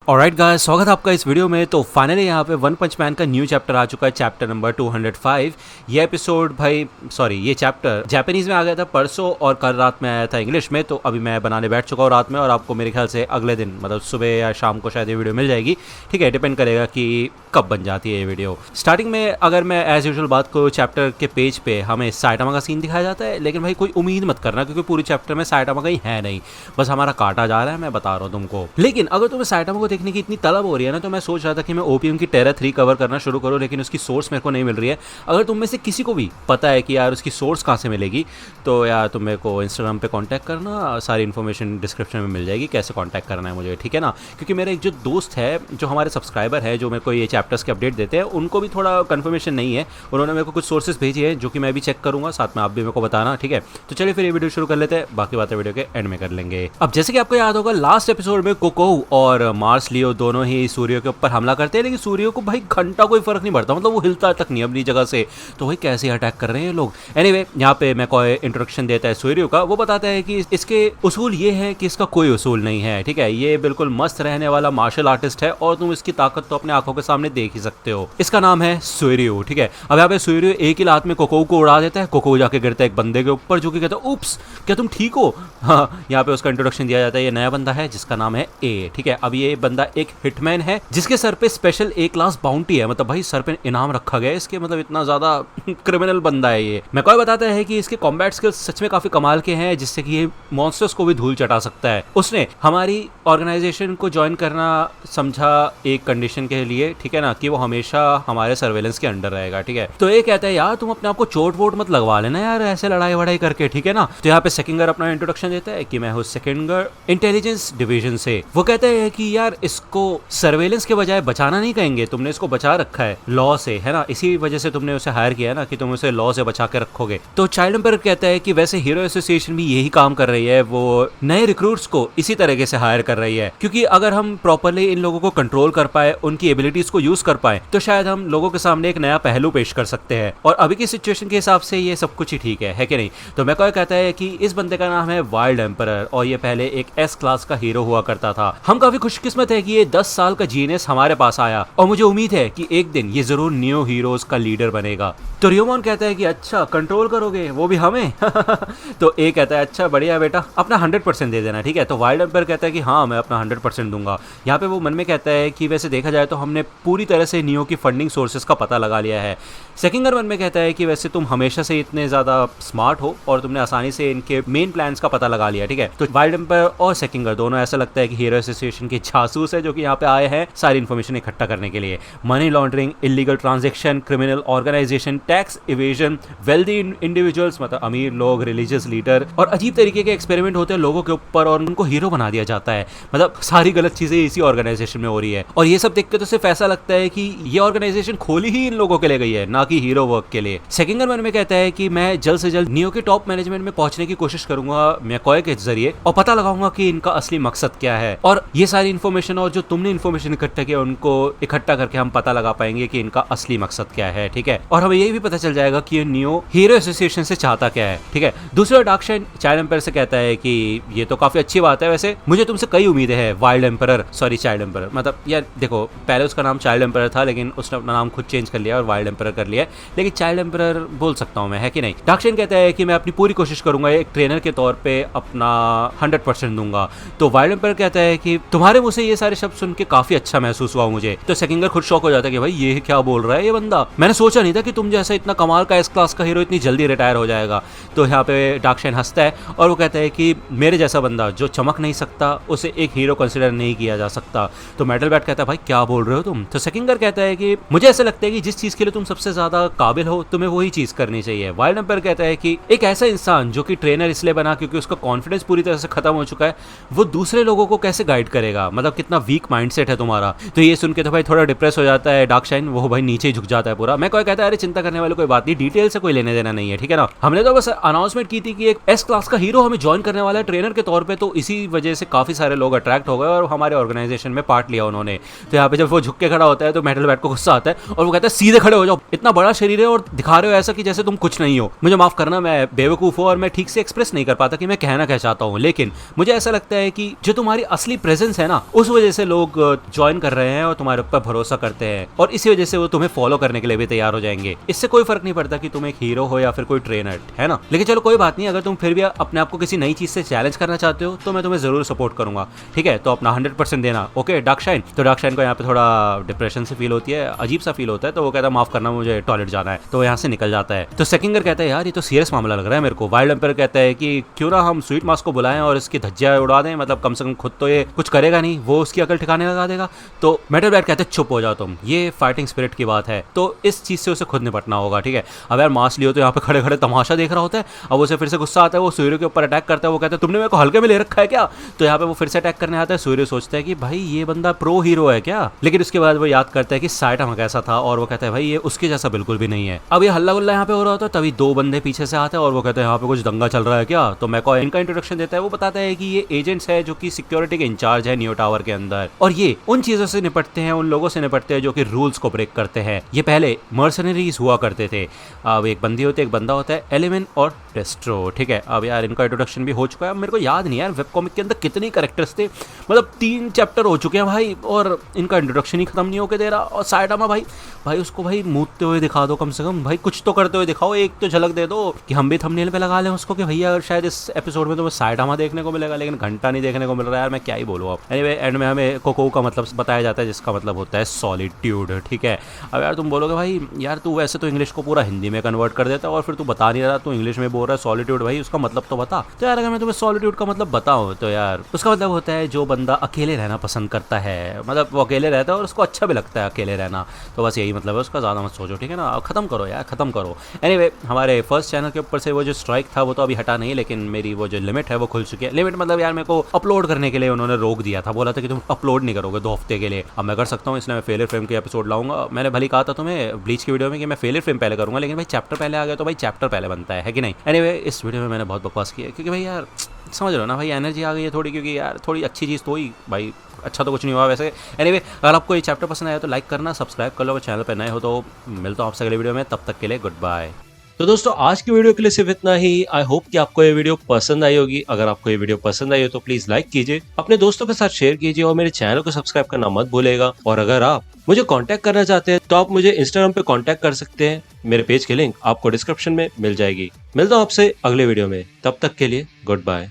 Alright guys, स्वागत है आपका इस वीडियो में। तो फाइनली यहाँ पे वन पंच मैन का न्यू चैप्टर आ चुका है, चैप्टर नंबर 205। ये एपिसोड ये चैप्टर जापानीज में आ गया था परसों और कल रात में आया था इंग्लिश में। तो अभी मैं बनाने बैठ चुका हूँ रात में और आपको मेरे ख्याल से अगले दिन मतलब सुबह या शाम को शायद ये वीडियो मिल जाएगी। ठीक है, डिपेंड करेगा कि कब बन जाती है ये वीडियो। स्टार्टिंग में अगर मैं एज यूजुअल बात करूँ, चैप्टर के पेज पे हमें साइटामा का सीन दिखाया जाता है, लेकिन भाई कोई उम्मीद मत करना क्योंकि पूरी चैप्टर में साइटामा का ही है नहीं, बस हमारा काटा जा रहा है, मैं बता रहा हूँ तुमको। लेकिन अगर तुम्हें साइटामा को देखने की इतनी तलब हो रही है ना, तो मैं सोच रहा था कि मैं ओपीएम की टेरर 3 कवर करना शुरू करूँ, लेकिन उसकी सोर्स मेरे को नहीं मिल रही है। अगर तुम में से किसी को भी पता है कि यार उसकी सोर्स कहाँ से मिलेगी, तो यार तुम मेरे को इंस्टाग्राम पे कांटेक्ट करना, सारी इन्फॉर्मेशन डिस्क्रिप्शन में मिल जाएगी कैसे कांटेक्ट करना है मुझे, ठीक है ना। क्योंकि मेरा एक जो दोस्त है, जो हमारे सब्सक्राइबर है, जो मेरे को ये चैप्टर्स के अपडेट देते हैं, उनको भी थोड़ा कन्फर्मेशन नहीं है। उन्होंने मेरे को कुछ सोर्सेज भेजी है जो कि मैं भी चेक करूँगा, साथ में आप भी मेरे को बताना, ठीक है। तो चलिए फिर ये वीडियो शुरू कर लेते हैं, बाकी बातें वीडियो के एंड में कर लेंगे। अब जैसे कि आपको याद होगा, लास्ट एपिसोड में कोको और मार्स लियो दोनों ही सूर्य के ऊपर हमला करते हैं, लेकिन सूर्य को भाई घंटा कोई फर्क नहीं पड़ता, मतलब वो हिलता तक नहीं अपनी जगह से। तो भाई कैसे अटैक कर रहे हैं लोग। एनीवे, यहाँ पे मैकॉय इंट्रोडक्शन देता है सूर्य का। वो बताता है कि इसके उसूल ये है कि इसका कोई उसूल नहीं है, ठीक है। ये बिल्कुल मस्त रहने वाला मार्शल आर्टिस्ट है और तुम इसकी ताकत तो अपने आंखों के सामने देख ही सकते हो। इसका नाम है सूर्य, ठीक है। अब यहाँ पे सूर्य एक ही लात में कोको को उड़ा देता है। कोको जाके गिरता है एक बंदे के ऊपर, जो कि कहता है उप्स, क्या तुम ठीक हो। हाँ, यहाँ पे उसका इंट्रोडक्शन दिया जाता है। ये नया बंदा है जिसका नाम है ए, ठीक है। अब ये बंदा एक हिटमैन है जिसके सर पे स्पेशल A क्लास बाउंटी है, मतलब भाई सर पे इनाम रखा गया है इसके, मतलब इतना ज्यादा क्रिमिनल बंदा है ये। मैकॉय बताता है कि इसके कॉम्बैट स्किल्स सच में काफी कमाल के हैं, जिससे कि ये मॉन्स्टर्स को भी धूल चटा सकता है। उसने हमारी ऑर्गेनाइजेशन को ज्वाइन करना समझा एक कंडीशन के लिए, ठीक है ना, कि वो हमेशा हमारे सर्वेलेंस के अंडर रहेगा, ठीक है। तो ये कहता है यार तुम अपने आप को चोट वोट मत लगवा लेना यार ऐसे लड़ाई वड़ाई करके, ठीक है ना। तो यहाँ पे सेकिंगर अपना इंट्रोडक्शन देता है कि मैं हूँ सेकिंगर इंटेलिजेंस डिवीजन से। वो कहते हैं कि यार इसको सर्वेलेंस के बजाय बचाना नहीं कहेंगे, तुमने इसको बचा रखा है लॉ से, है ना, इसी वजह से तुमने उसे हायर किया ना, कि तुम उसे लॉ से बचा के रखोगे। तो चाइल्ड एम्पायर कहता है कि वैसे हीरो एसोसिएशन भी यही काम कर रही है, वो नए रिक्रूट्स को इसी तरीके से हायर कर रही है, क्योंकि अगर हम प्रॉपर्ली इन लोगों को कंट्रोल कर पाए, उनकी एबिलिटीज को यूज कर पाए, तो शायद हम लोगों के सामने एक नया पहलू पेश कर सकते हैं। और अभी की सिचुएशन के हिसाब से ये सब कुछ ही ठीक है कि नहीं। तो मैकॉय कहता है कि इस बंदे का नाम है वाइल्ड एम्पायर और ये पहले एक S क्लास का हीरो हुआ करता था। हम काफी खुशकिस्मत है कि ये 10 साल का जीनियस हमारे पास आया और मुझे उम्मीद है कि एक दिन ये जरूर न्यू हीरोज का लीडर बनेगा। तो रियोमोन कहता है कि अच्छा कंट्रोल करोगे, वो भी हमें। तो ए कहता है अच्छा बढ़िया बेटा, अपना 100% दे देना, ठीक है। तो वाइल्ड एम्पायर कहता है कि हाँ मैं अपना 100% दूंगा। यहाँ पे वो मन में कहता है कि वैसे देखा जाए तो हमने पूरी तरह से नियो की फंडिंग सोर्सेज का पता लगा लिया है। सेकिंगर मन में कहता है कि वैसे तुम हमेशा से इतने ज्यादा स्मार्ट हो और तुमने आसानी से इनके मेन प्लान्स का पता लगा लिया, ठीक है। तो वाइल्ड एम्पायर और सेकिंगर दोनों ऐसा लगता है कि हीरो एसोसिएशन के जासूस है, जो कि यहाँ पे आए हैं सारी इन्फॉर्मेशन इकट्ठा करने के लिए। Money laundering, illegal transaction, criminal organisation, tax evasion, wealthy individuals मतलब अमीर लोग, रिलीजियस लीडर, और अजीब तरीके के एक्सपेरिमेंट होते हैं लोगों के ऊपर और उनको हीरो बना दिया जाता है। मतलब सारी गलत चीजें इसी ऑर्गेनाइजेशन में हो रही है और ये सब देख के तो सिर्फ ऐसा लगता है कि ये ऑर्गेनाइजेशन खोली ही इन लोगों के लिए गई है, ना कि हीरो वर्क के लिए। सेकिंगर मन में कहता है कि मैं जल्द से जल्द नियो के टॉप मैनेजमेंट में पहुंचने की कोशिश करूंगा मैकॉय के जरिए और पता लगाऊंगा कि इनका असली मकसद क्या है, और ये सारी इन्फॉर्मेशन और जो तुमने इन्फॉर्मेशन इकट्ठा किया उनको इकट्ठा करके हम पता लगा पाएंगे कि इनका असली मकसद क्या है, ठीक है। और हमें ये भी पता चल जाएगा कि ये नियो हीरो एसोसिएशन से चाहता क्या है, ठीक है। दूसरा डार्कशाइन चाइल्ड एम्पायर से कहता है कि ये तो काफी अच्छी बात है, वैसे मुझे तुमसे कई उम्मीदें हैं wild empire, sorry child empire, मतलब यार देखो पहले उसका नाम चाइल्ड एम्पायर था, लेकिन उसने अपना नाम खुद चेंज कर लिया और वाइल्ड एम्पायर कर लिया, लेकिन चाइल्ड एम्पायर बोल सकता हूँ मैं, है कि नहीं। डार्कशाइन कहता है कि मैं अपनी पूरी कोशिश करूंगा, एक ट्रेनर के तौर पे अपना 100% दूंगा। तो वाइल्ड एम्पायर कहता है कि तुम्हारे मुंह से ये सारे शब्द सुन के काफी अच्छा महसूस हुआ मुझे। तो सेकिंगर खुद शॉक हो जाता है कि भाई ये क्या बोल रहा है ये बंदा, मैंने सोचा नहीं था कि तुम जैसा इतना कमाल का S क्लास का हीरो इतनी जल्दी रिटायर हो जाएगा। तो यहाँ पे डार्कशाइन हंसता है और वो कहता है कि मेरे जैसा बंदा जो चमक नहीं सकता उसे एक हीरो कंसिडर नहीं किया जा सकता। तो मेटल बैट कहता है भाई क्या बोल रहे हो तुम। तो सेकिंगर कहता है कि मुझे ऐसा लगता है कि जिस चीज के लिए तुम सबसे ज्यादा काबिल हो तुम्हें वही चीज करनी चाहिए। वाइल्ड एम्पायर कहता है कि एक ऐसा इंसान जो कि ट्रेनर इसलिए बना क्योंकि उसका कॉन्फिडेंस पूरी तरह से खत्म हो चुका है, वो दूसरे लोगों को कैसे गाइड करेगा, मतलब कितना वीक माइंडसेट है तुम्हारा। तो ये सुन के तो भाई थोड़ा डिप्रेस हो जाता है डार्कशाइन, वो भाई नीचे ही झुक जाता है पूरा। मैं कोई कहता है अरे चिंता करने वाली कोई बात नहीं, डिटेल से कोई लेने देना नहीं है, ठीक है ना। हमने तो बस अनाउंसमेंट की थी कि एक S क्लास का हीरो हमें ज्वाइन करने वाला है ट्रेनर के तौर पे, तो इसी वजह से काफी सारे लोग अट्रैक्ट हो गए और हमारे ऑर्गेनाइजेशन में पार्ट लिया उन्होंने। तो यहाँ पे जब वो झुक के खड़ा होता है तो मेटल बैट को गुस्सा आता है और वो कहता है सीधे खड़े हो जाओ, इतना बड़ा शरीर है और दिखा रहे हो ऐसा कि जैसे तुम कुछ नहीं हो। मुझे माफ करना, मैं बेवकूफ हूँ और मैं ठीक से एक्सप्रेस नहीं कर पाता कि मैं कहना क्या चाहता हूँ, लेकिन मुझे ऐसा लगता है कि जो तुम्हारी असली प्रेजेंस है ना, उस वजह से लोग ज्वाइन कर रहे हैं और तुम्हारे ऊपर भरोसा करते हैं, और इसी वजह से वो तुम्हें फॉलो करने के लिए भी तैयार हो जाएंगे। इससे कोई फर्क नहीं पड़ता कि तुम एक हीरो हो या फिर कोई ट्रेनर, है ना। लेकिन चलो कोई बात नहीं, अगर तुम फिर भी अपने आप को किसी नई चीज से चैलेंज करना चाहते हो तो मैं तुम्हें जरूर सपोर्ट करूंगा, ठीक है। तो अपना 100% देना, ओके। डार्कशाइन, तो डार्कशाइन को यहाँ पे थोड़ा डिप्रेशन से फील होती है, अजीब सा फील होता है, तो वो कहता है माफ करना मुझे टॉयलेट जाना है, तो यहाँ से निकल जाता है। तो सेकिंगर कहता है यार ये तो सीरियस मामला लग रहा है मेरे को। वाइल्ड एम्पायर कहता है कि क्यों ना हम स्वीट मास्क को बुलाएं और इसकी धज्जियां उड़ा दें, मतलब कम से कम खुद तो ये कुछ करेगा नहीं, वो उसकी अकल ठिकाने लगा देगा। तो मेटल बैट कहते हैं चुप हो जाओ तुम, ये फाइटिंग स्पिरिट की बात है, तो इस चीज से उसे खुद निपटना होगा, ठीक है। अब यार मास लियो तो यहाँ पे खड़े खड़े तमाशा देख रहा होता है। अब उसे फिर से गुस्सा आता है, वो सूर्य के ऊपर अटैक करता है। वो कहता है तुमने मेरे को हल्के में ले रखा है क्या। तो यहाँ पे वो फिर से अटैक करने आता है। सूर्य सोचता है कि भाई ये बंदा प्रो हीरो है क्या, लेकिन उसके बाद वो याद करता है कि साइटामा कैसा था, और वो कहता है भाई ये उसके जैसा बिल्कुल भी नहीं है। अब ये हल्ला गुल्ला यहाँ पे हो रहा होता है, तभी दो बंदे पीछे से आते हैं और वो कहते हैं यहाँ पे कुछ दंगा चल रहा है क्या। तो मैको इनका इंट्रोडक्शन देता है। वो बताता है कि ये एजेंट्स है जो कि सिक्योरिटी के इंचार्ज है नियो टावर के अंदर, और ये उन चीजों से निपटते हैं, उन लोगों से निपटते हैं जो कि रूल्स को ब्रेक करते हैं। ये पहले मर्सनरीज हुआ करते थे। अब एक बंदी होती है, एक बंदा होता है, एलिमेंट और डेस्ट्रो, ठीक है। अब यार इनका इंट्रोडक्शन भी हो चुका है। अब मेरे को याद नहीं यार वेब कॉमिक के अंदर कितने कैरेक्टर्स थे, मतलब 3 चैप्टर हो चुके हैं भाई, और इनका इंट्रोडक्शन ही खत्म नहीं होके दे रहा। और साइटामा भाई उसको भाई मूतते हुए दिखा दो, कम से कम भाई कुछ तो करते हुए दिखाओ, एक तो झलक दे दो कि हम भी थंबनेल पे लगा लें उसको कि भैया शायद इस एपिसोड में तुम्हें साइटामा देखने को मिलेगा, लेकिन घंटा नहीं देखने को मिल रहा है यार, मैं क्या ही बोलूँ। अब एनीवे एंड में हमें कोको का मतलब बताया जाता है, जिसका मतलब होता है सॉलिट्यूड, ठीक है। अब यार तुम बोलोगे भाई यार तू वैसे तो इंग्लिश को पूरा हिंदी में कन्वर्ट कर देता है और फिर तू बता नहीं रहा, तू इंग्लिश में बोल रहा है सॉलिट्यूड, भाई उसका मतलब तो बता। तो यार अगर मैं तुम्हें सॉलिट्यूड का मतलब बताऊं तो यार उसका मतलब होता है जो बंदा अकेले रहना पसंद करता है, मतलब वो अकेले रहता है और उसको अच्छा भी लगता है अकेले रहना, तो बस यही मतलब है उसका। ज़्यादा मत सोचो, ठीक है ना। खत्म करो यार, खत्म करो। एनीवे हमारे फर्स्ट चैनल के ऊपर से वो जो स्ट्राइक था वो तो अभी हटा नहीं, लेकिन मेरी वो जो लिमिट है वो खुल चुकी है। लिमिट मतलब यार मेरे को अपलोड करने के लिए उन्होंने रोक दिया था, बोला था कि तुम अपलोड नहीं करोगे 2 हफ्ते के लिए। अब मैं कर सकता हूँ, इसलिए मैं फेलियर फ्रेम के एपिसोड लाऊंगा। मैंने भली कहा था तुम्हें ब्लीच की वीडियो में कि मैं फेलियर फ्रेम पहले करूंगा, लेकिन भाई चैप्टर पहले आ गया तो भाई चैप्टर पहले बनता है कि नहीं। एनीवे इस वीडियो में मैंने बहुत बकवास की है, क्योंकि भाई यार समझ रहे हो ना भाई, एनर्जी आ गई है थोड़ी, क्योंकि यार थोड़ी अच्छी चीज़ तो ही भाई, अच्छा तो कुछ नहीं हुआ वैसे। एनीवे अगर आपको ये चैप्टर पसंद आया तो लाइक करना, सब्सक्राइब कर लो, अगर चैनल पर नए हो तो। मिलता हूँ आपसे अगले वीडियो में, तब तक के लिए गुड बाय। तो दोस्तों आज की वीडियो के लिए सिर्फ इतना ही। आई होप कि आपको ये वीडियो पसंद आई होगी। अगर आपको ये वीडियो पसंद आई हो तो प्लीज लाइक कीजिए, अपने दोस्तों के साथ शेयर कीजिए और मेरे चैनल को सब्सक्राइब करना मत भूलिएगा। और अगर आप मुझे कांटेक्ट करना चाहते हैं तो आप मुझे इंस्टाग्राम पे कांटेक्ट कर सकते हैं, मेरे पेज की लिंक आपको डिस्क्रिप्शन में मिल जाएगी। मिलता हूँ आपसे अगले वीडियो में, तब तक के लिए गुड बाय।